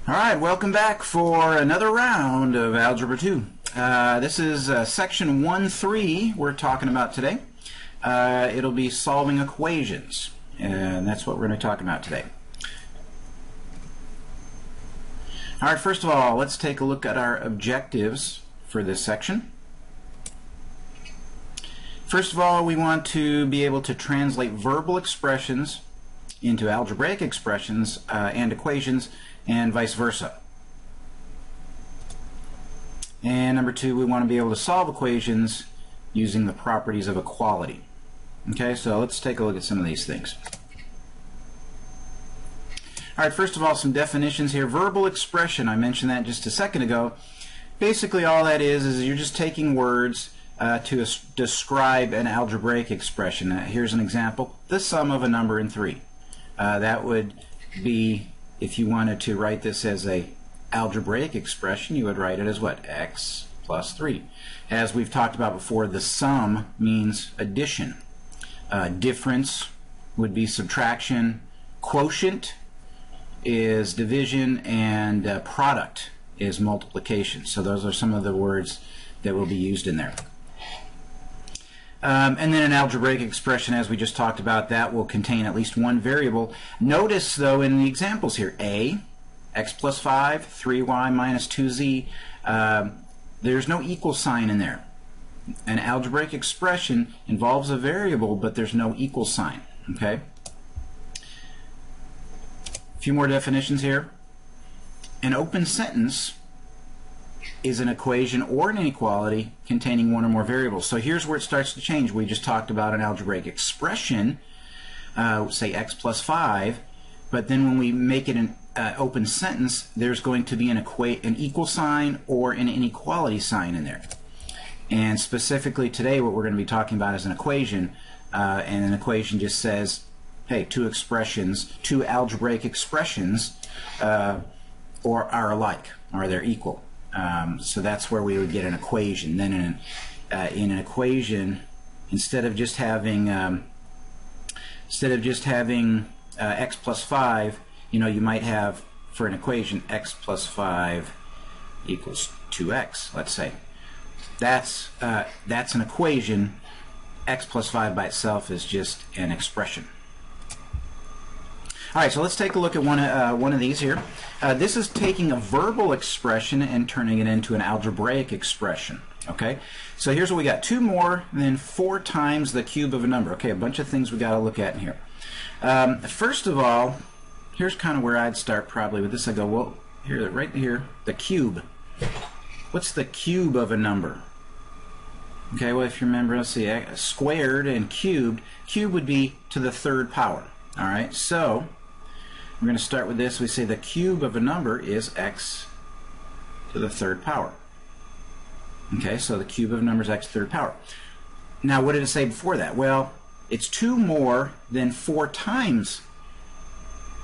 Alright, welcome back for another round of Algebra 2. This is section 1.3 we're talking about today. It'll be solving equations, and that's what we're going to talk about today. Alright, first of all, let's take a look at our objectives for this section. First of all, we want to be able to translate verbal expressions into algebraic expressions and equations, and vice versa. And number two, we want to be able to solve equations using the properties of equality. Okay, so let's take a look at some of these things. Alright, first of all, some definitions here. Verbal expression, I mentioned that just a second ago. Basically all that is you're just taking words to describe an algebraic expression. Here's an example: the sum of a number and 3. That would be, if you wanted to write this as a algebraic expression, you would write it as what? X plus 3. As we've talked about before, the sum means addition. Difference would be subtraction. Quotient is division, and product is multiplication. So those are some of the words that will be used in there. And then an algebraic expression, as we just talked about, that will contain at least one variable. Notice, though, in the examples here, a, x plus 5, 3y minus 2z, there's no equal sign in there. An algebraic expression involves a variable, but there's no equal sign. Okay? A few more definitions here. An open sentence is an equation or an inequality containing one or more variables. So here's where it starts to change. We just talked about an algebraic expression, say x plus 5, but then when we make it an open sentence, there's going to be an equal sign or an inequality sign in there. And specifically today, what we're going to be talking about is an equation, and an equation just says, hey, two algebraic expressions are alike, or they're equal. So that's where we would get an equation. Then in an equation, instead of just having x plus 5, you might have, for an equation, x plus 5 equals 2x. Let's say that's an equation. X plus 5 by itself is just an expression. Alright, so let's take a look at one of these here. This is taking a verbal expression and turning it into an algebraic expression. Okay, so here's what we got: 2 more than 4 times the cube of a number. Okay, a bunch of things we got to look at in here. First of all, here's kind of where I'd start probably with this. I go, well, here, right here, the cube. What's the cube of a number? Okay, well, if you remember, let's see, squared and cubed. Cube would be to the 3rd power. Alright, so we're going to start with this. We say the cube of a number is x to the 3rd power. Okay, so the cube of a number is x to the 3rd power. Now, what did it say before that? Well, it's 2 more than 4 times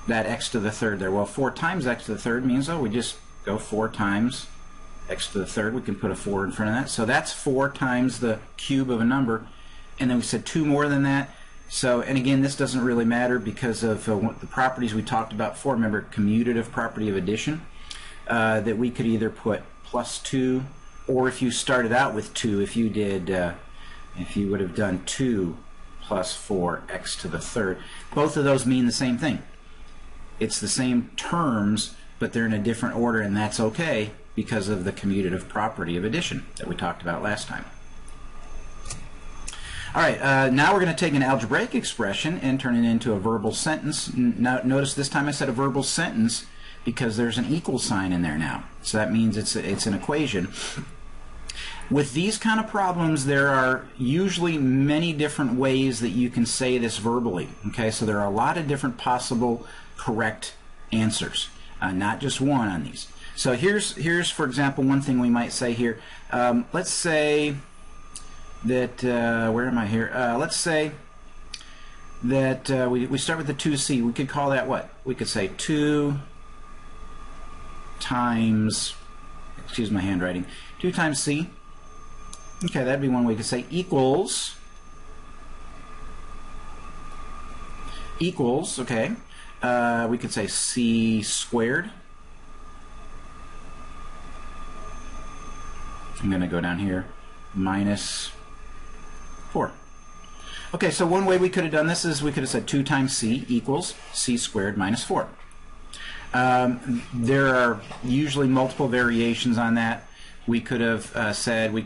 that x to the 3rd there. Well, 4 times x to the 3rd means, we just go 4 times x to the 3rd. We can put a 4 in front of that. So that's 4 times the cube of a number. And then we said 2 more than that. So, and again, this doesn't really matter because of the properties we talked about before. Remember, commutative property of addition, that we could either put plus 2, or if you started out with 2, if you would have done 2 plus 4x to the 3rd, both of those mean the same thing. It's the same terms, but they're in a different order, and that's okay because of the commutative property of addition that we talked about last time. Alright, now we're going to take an algebraic expression and turn it into a verbal sentence. Now, notice this time I said a verbal sentence because there's an equal sign in there now. So that means it's an equation. With these kind of problems, there are usually many different ways that you can say this verbally. Okay, so there are a lot of different possible correct answers, not just one on these. So here's for example, one thing we might say here. Let's say that, where am I here? Let's say that we start with the 2c. We could call that what? We could say 2 times, excuse my handwriting, 2 times c. Okay, that'd be one way to say equals, okay, we could say c squared. I'm going to go down here, minus 4. Okay, so one way we could have done this is we could have said 2 times c equals c squared minus 4. There are usually multiple variations on that. We could have said,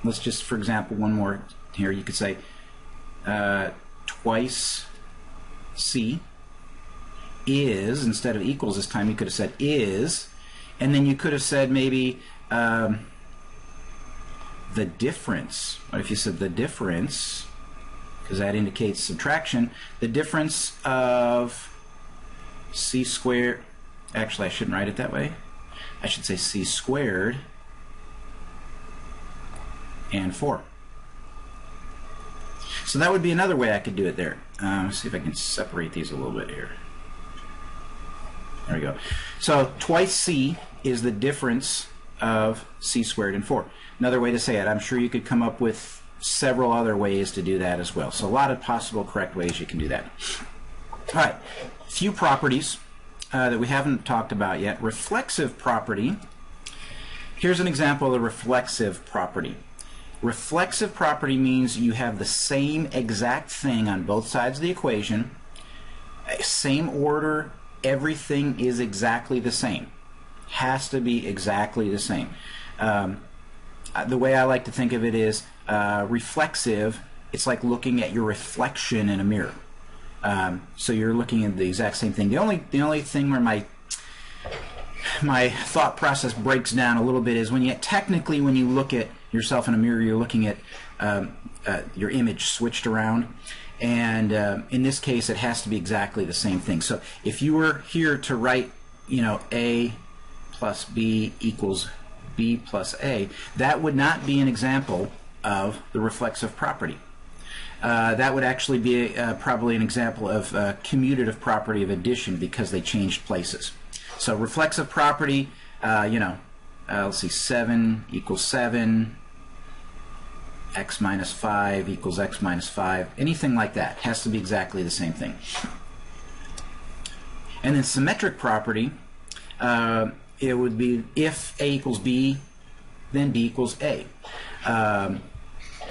let's just, for example, one more here. You could say twice c is, instead of equals this time, you could have said is, and then you could have said maybe the difference. What if you said the difference, because that indicates subtraction, the difference of c squared, actually I shouldn't write it that way, I should say c squared and 4. So that would be another way I could do it there. Let's see if I can separate these a little bit here. There we go. So twice c is the difference of c squared and 4. Another way to say it, I'm sure you could come up with several other ways to do that as well. So a lot of possible correct ways you can do that. All right, a few properties that we haven't talked about yet. Reflexive property. Here's an example of the reflexive property. Reflexive property means you have the same exact thing on both sides of the equation, same order, everything is exactly the same. Has to be exactly the same. The way I like to think of it is reflexive, it's like looking at your reflection in a mirror. So you're looking at the exact same thing. The only thing where my thought process breaks down a little bit is when you look at yourself in a mirror, you're looking at your image switched around, and in this case it has to be exactly the same thing. So if you were here to write, a plus b equals b plus a, that would not be an example of the reflexive property. That would actually be probably an example of commutative property of addition, because they changed places. So reflexive property, let's see, 7 equals 7, x minus 5 equals x minus 5, anything like that has to be exactly the same thing. And then symmetric property, it would be if a equals b, then b equals a.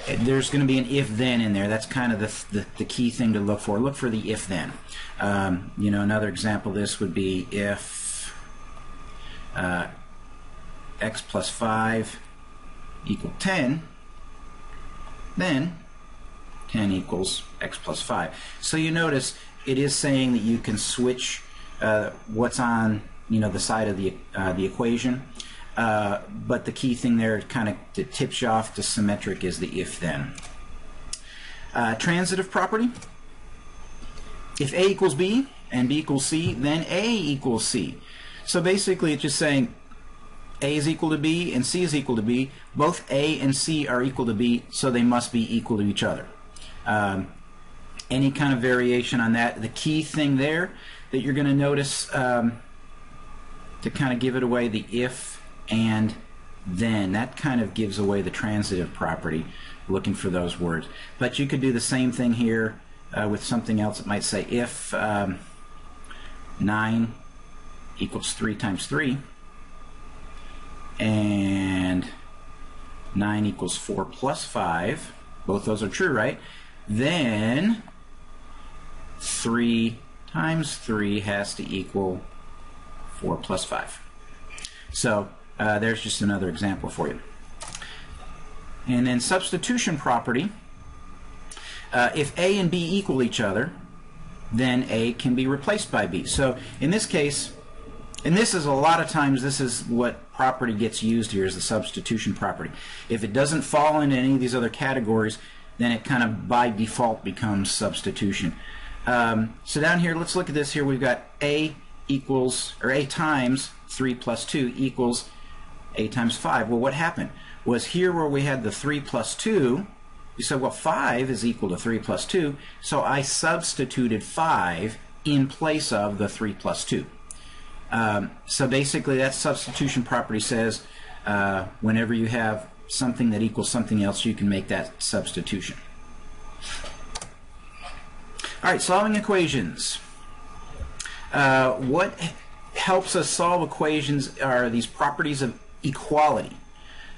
There's going to be an if-then in there. That's kind of the key thing to look for. Look for the if-then. Another example of this would be if x plus 5 equal 10, then 10 equals x plus 5. So you notice it is saying that you can switch what's on the side of the equation. But the key thing there kind of tips you off to symmetric is the if-then. Transitive property. If a equals b and b equals c, then a equals c. So basically it's just saying a is equal to b and c is equal to b. Both a and c are equal to b, so they must be equal to each other. Any kind of variation on that, the key thing there that you're going to notice to kind of give it away, the if and then, that kind of gives away the transitive property, looking for those words. But you could do the same thing here with something else. It might say if 9 equals 3 times 3 and 9 equals 4 plus 5, both those are true, right? Then 3 times 3 has to equal 4 plus 5. So there's just another example for you. And then substitution property. If a and b equal each other, then a can be replaced by b. So in this case, and this is a lot of times, this is what property gets used here, is the substitution property. If it doesn't fall into any of these other categories, then it kind of by default becomes substitution. So down here, let's look at this here. We've got a equals, or a times 3 plus 2 equals a times 5. Well, what happened was here where we had the 3 plus 2, we said, well, 5 is equal to 3 plus 2, so I substituted 5 in place of the 3 plus 2. So basically that substitution property says whenever you have something that equals something else, you can make that substitution. Alright, solving equations. What helps us solve equations are these properties of equality.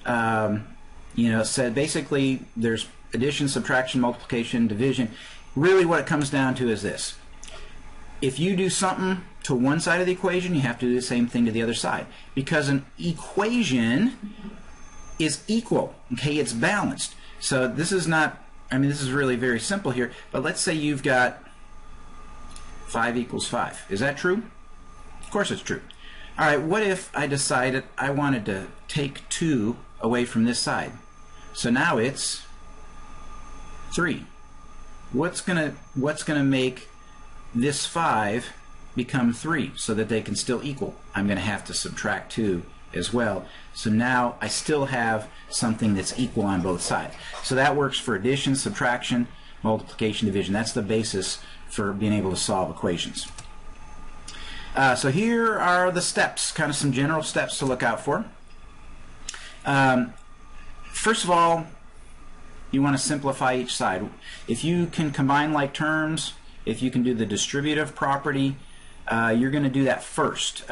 You know, said basically there's addition, subtraction, multiplication, division. Really what it comes down to is this. If you do something to one side of the equation, you have to do the same thing to the other side. Because an equation is equal, okay? It's balanced. So this is not, I mean, this is really very simple here, but let's say you've got 5 equals 5. Is that true? Of course it's true. All right, what if I decided I wanted to take 2 away from this side? So now it's 3. What's gonna make this 5 become 3 so that they can still equal? I'm gonna have to subtract 2 as well. So now I still have something that's equal on both sides. So that works for addition, subtraction, multiplication, division. That's the basis for being able to solve equations. So here are the steps, kind of some general steps to look out for. First of all, you want to simplify each side. If you can combine like terms, if you can do the distributive property, you're going to do that first,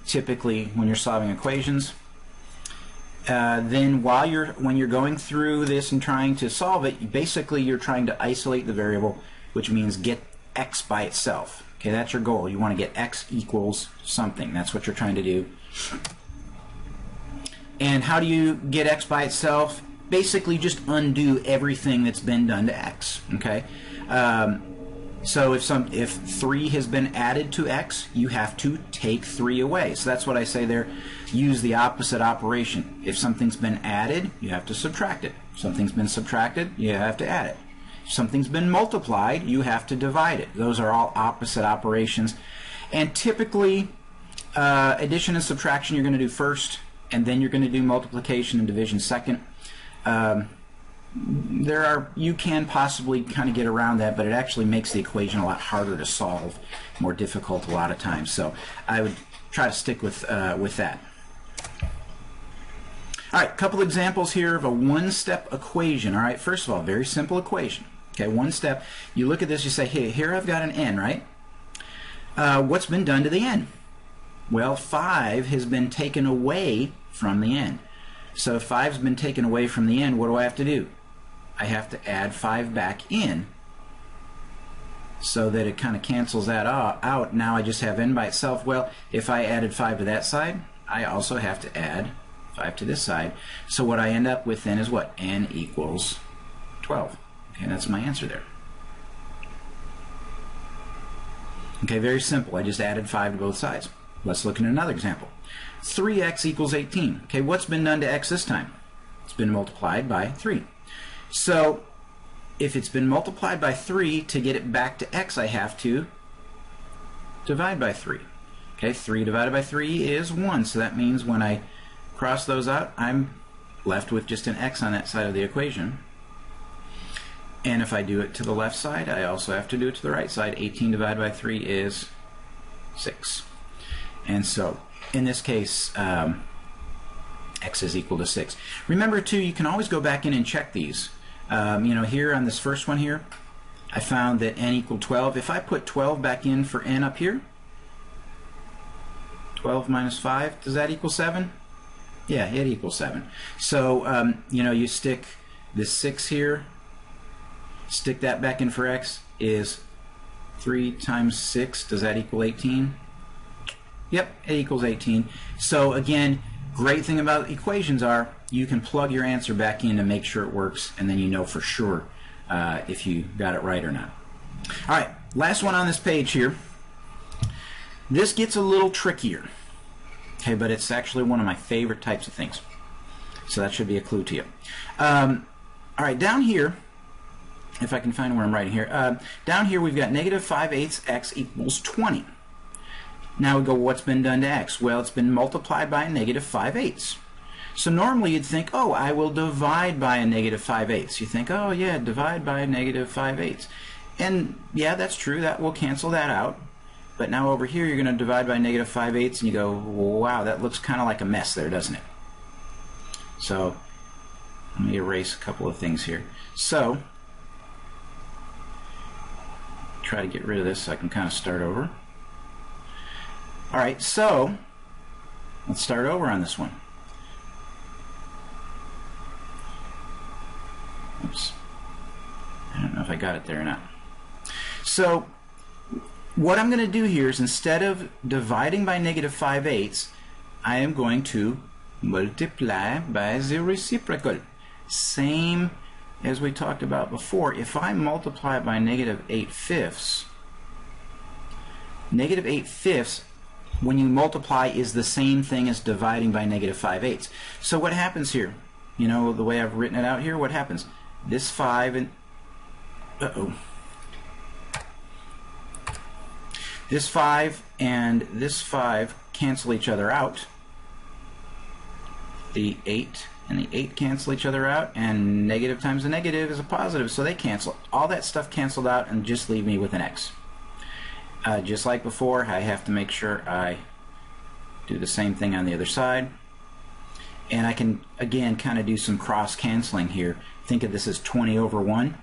typically when you're solving equations. Then when you're going through this and trying to solve it, basically you're trying to isolate the variable, which means get x by itself. Okay, that's your goal. You want to get x equals something. That's what you're trying to do. And how do you get x by itself? Basically just undo everything that's been done to x. Okay. So if 3 has been added to x, you have to take 3 away. So that's what I say there. Use the opposite operation. If something's been added, you have to subtract it. If something's been subtracted, you have to add it. If something's been multiplied, you have to divide it. Those are all opposite operations. And typically, addition and subtraction you're going to do first, and then you're going to do multiplication and division second. You can possibly kind of get around that, but it actually makes the equation a lot harder to solve, more difficult a lot of times. So I would try to stick with that. All right, a couple examples here of a one-step equation. All right, first of all, very simple equation. Okay, one step. You look at this, you say, hey, here I've got an n, right? What's been done to the n? Well, 5 has been taken away from the n. So if 5's been taken away from the n, what do I have to do? I have to add 5 back in so that it kind of cancels that out. Now I just have n by itself. Well, if I added 5 to that side, I also have to add 5 to this side. So what I end up with then is what? N equals 12. Okay, that's my answer there. Okay, very simple. I just added 5 to both sides. Let's look at another example. 3x equals 18. Okay, what's been done to x this time? It's been multiplied by 3. So if it's been multiplied by 3, to get it back to x, I have to divide by 3. Okay, 3 divided by 3 is 1. So that means when I cross those out, I'm left with just an x on that side of the equation. And if I do it to the left side, I also have to do it to the right side. 18 divided by 3 is 6. And so in this case, x is equal to 6. Remember too, you can always go back in and check these. You know, here on this first one here, I found that n equaled 12. If I put 12 back in for n up here, 12 minus 5, does that equal 7? Yeah, it equals 7. So, you know, you stick this 6 here, stick that back in for x, is 3 times 6, does that equal 18? Yep, it equals 18. So again, great thing about equations are you can plug your answer back in to make sure it works, and then you know for sure if you got it right or not. All right, last one on this page here. This gets a little trickier, okay, but it's actually one of my favorite types of things. So that should be a clue to you. All right, down here, if I can find where I'm writing here, down here we've got -5/8 x equals 20. Now we go, what's been done to x? Well, it's been multiplied by a -5/8. So normally you'd think, oh, I will divide by a -5/8. You think, oh yeah, divide by a -5/8. And yeah, that's true, that will cancel that out. But now over here you're going to divide by -5/8 and you go, wow, that looks kind of like a mess there, doesn't it? So let me erase a couple of things here. So try to get rid of this so I can kind of start over. Alright, so let's start over on this one. Oops. I don't know if I got it there or not. So what I'm going to do here is, instead of dividing by -5/8, I am going to multiply by the reciprocal. Same as we talked about before. If I multiply by -8/5, -8/5, when you multiply, is the same thing as dividing by -5/8. So what happens here? You know, the way I've written it out here, what happens? This 5 and this 5 and this 5 cancel each other out. The 8 and the 8 cancel each other out, and negative times a negative is a positive, so they cancel. All that stuff canceled out and just leave me with an x. Just like before, I have to make sure I do the same thing on the other side. And I can, again, kind of do some cross-canceling here. Think of this as 20/1.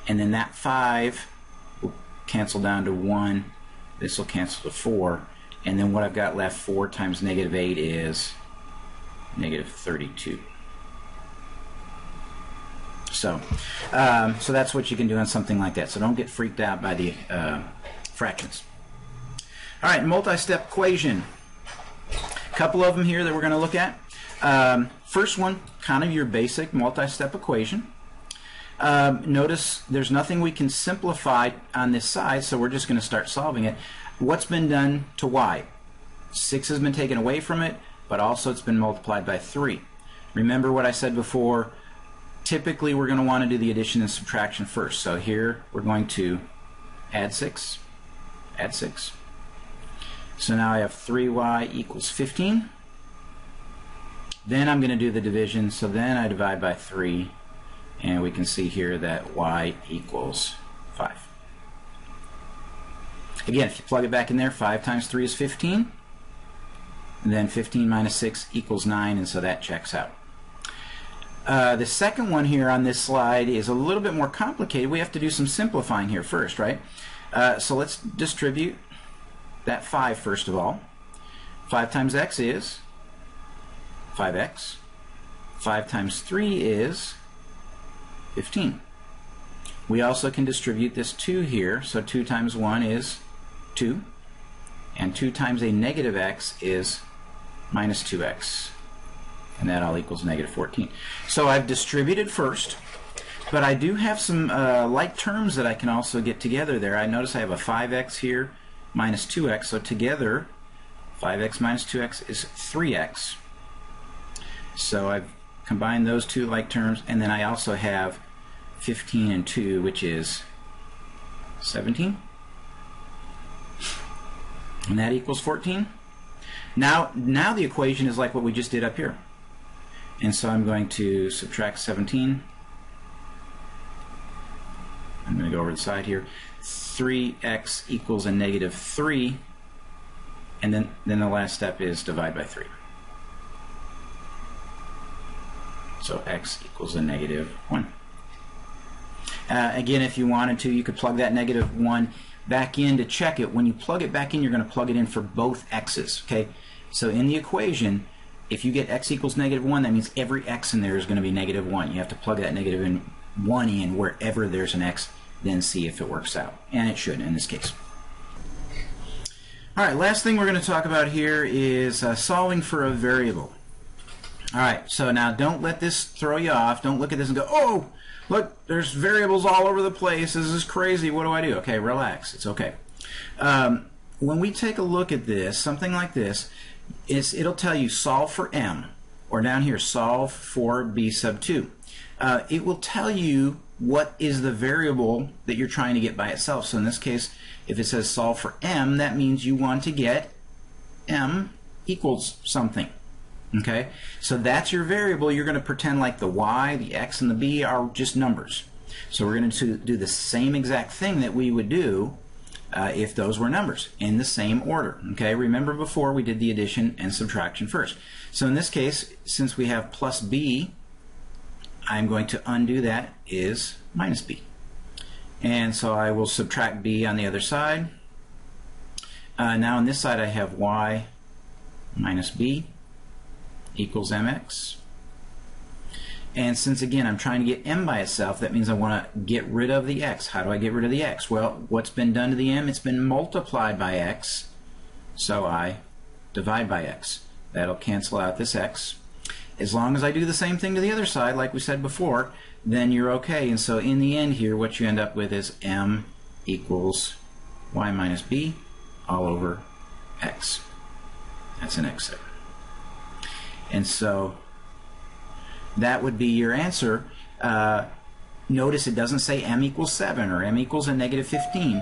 And then that 5 will cancel down to 1. This will cancel to 4. And then what I've got left, 4 times -8 is -32. So that's what you can do on something like that. So don't get freaked out by the fractions. All right, multi-step equation. A couple of them here that we're going to look at. First one, kind of your basic multi-step equation. Notice there's nothing we can simplify on this side, so we're just going to start solving it. What's been done to y? 6 has been taken away from it, but also it's been multiplied by 3. Remember what I said before, typically we're going to want to do the addition and subtraction first. So here we're going to add 6, add 6. So now I have 3y equals 15. Then I'm going to do the division, so then I divide by 3, and we can see here that y equals 5. Again, if you plug it back in there, 5 times 3 is 15. And then 15 minus 6 equals 9, and so that checks out. The second one here on this slide is a little bit more complicated. We have to do some simplifying here first, right? So let's distribute that 5 first of all. 5 times x is 5x. 5 times 3 is 15. We also can distribute this 2 here, so 2 times 1 is 2. And 2 times a negative x is minus 2x, and that all equals -14. So I've distributed first, but I do have some like terms that I can also get together there. I notice I have a 5x here minus 2x, so together 5x minus 2x is 3x. So I've combined those two like terms, and then I also have 15 and 2, which is 17, and that equals 14. Now the equation is like what we just did up here. And so I'm going to subtract 17. I'm going to go over the side here. 3x equals a -3. And then the last step is divide by 3. So x equals a -1. Again, if you wanted to, you could plug that -1 back in to check it. When you plug it back in, you're going to plug it in for both x's. Okay? So in the equation, if you get x equals -1, that means every x in there is going to be -1. You have to plug that -1 in wherever there's an x, then see if it works out. And it should in this case. All right, last thing we're going to talk about here is solving for a variable. All right, so now don't let this throw you off. Don't look at this and go, oh, look, there's variables all over the place. This is crazy. What do I do? Okay, relax. It's okay. When we take a look at this, something like this, it'll tell you solve for m, or down here, solve for b sub 2. It will tell you what is the variable that you're trying to get by itself. So in this case, if it says solve for m, that means you want to get m equals something. Okay, so that's your variable. You're going to pretend like the y, the x, and the b are just numbers. So we're going to do the same exact thing that we would do if those were numbers, in the same order. Okay, remember before we did the addition and subtraction first. So in this case, since we have plus b, I'm going to undo that is minus b. And so I will subtract b on the other side. Now on this side I have y minus b equals mx. And since, again, I'm trying to get m by itself, that means I want to get rid of the x. How do I get rid of the x? Well, what's been done to the m? It's been multiplied by x, so I divide by x. That'll cancel out this x. As long as I do the same thing to the other side, like we said before, then you're okay. And so in the end here, what you end up with is m equals y minus b all over x. That's an x there. And so that would be your answer. Notice it doesn't say m equals 7 or m equals a negative 15.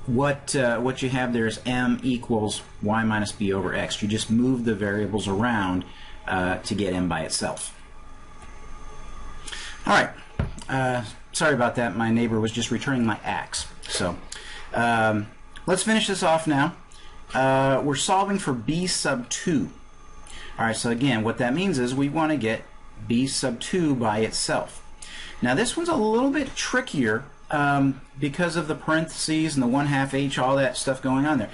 What you have there is m equals y minus b over x. You just move the variables around to get m by itself. All right. Sorry about that. My neighbor was just returning my axe. So let's finish this off now. We're solving for b sub 2. All right, so again, what that means is we want to get b sub 2 by itself. Now this one's a little bit trickier because of the parentheses and the 1/2 h, all that stuff going on there.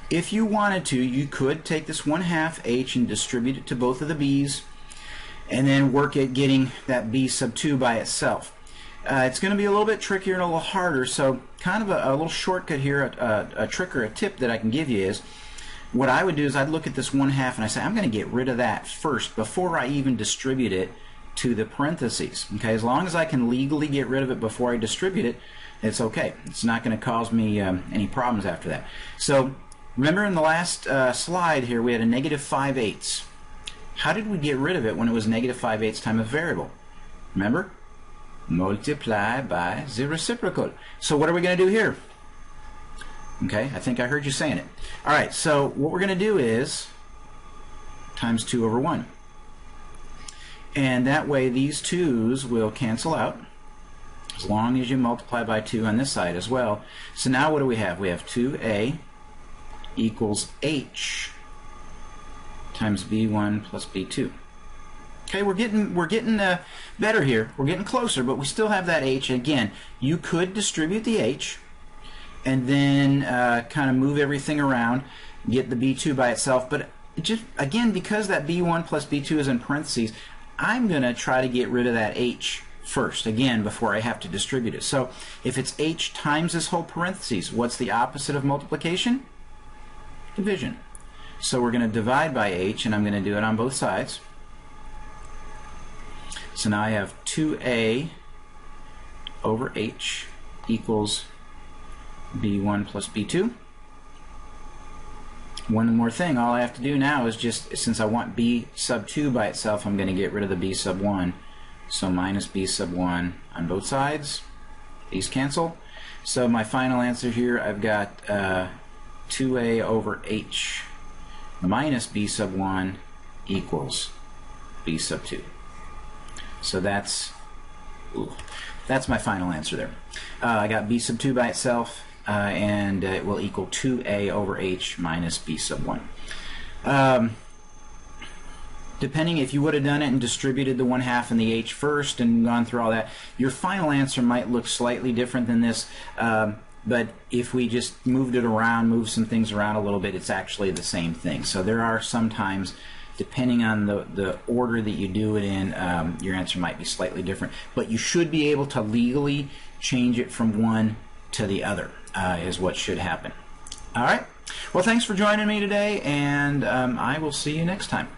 If you wanted to, you could take this 1/2 h and distribute it to both of the b's and then work at getting that b sub 2 by itself. It's going to be a little bit trickier and a little harder, so kind of a little shortcut here, a trick or a tip that I can give you is, what I would do is I'd look at this 1/2 and I say I'm going to get rid of that first before I even distribute it to the parentheses. Okay, as long as I can legally get rid of it before I distribute it, it's okay. It's not going to cause me any problems after that. So remember in the last slide here we had a negative 5/8. How did we get rid of it when it was negative 5/8 times a variable? Remember? Multiply by the reciprocal. So what are we going to do here? Okay, I think I heard you saying it. All right, so what we're going to do is times 2 over 1. And that way these 2's will cancel out as long as you multiply by 2 on this side as well. So now what do we have? We have 2a equals h times b1 plus b2. Okay, we're getting better here. We're getting closer, but we still have that h. Again, you could distribute the h and then kind of move everything around, get the b2 by itself. But just again, because that b1 plus b2 is in parentheses, I'm going to try to get rid of that h first, again, before I have to distribute it. So if it's h times this whole parentheses, what's the opposite of multiplication? Division. So we're going to divide by h, and I'm going to do it on both sides. So now I have 2a over h equals b1 plus b2. One more thing, all I have to do now is just, since I want b sub 2 by itself, I'm going to get rid of the b sub 1. So minus b sub 1 on both sides. These cancel. So my final answer here, I've got 2a over h minus b sub 1 equals b sub 2. So that's my final answer there. I got b sub 2 by itself, and it will equal 2a over h minus b sub 1. Depending if you would have done it and distributed the 1/2 and the h first and gone through all that, your final answer might look slightly different than this. But if we just moved it around, moved some things around a little bit, it's actually the same thing. So there are sometimes, depending on the order that you do it in, your answer might be slightly different. But you should be able to legally change it from one to the other, is what should happen. All right. Well, thanks for joining me today, and I will see you next time.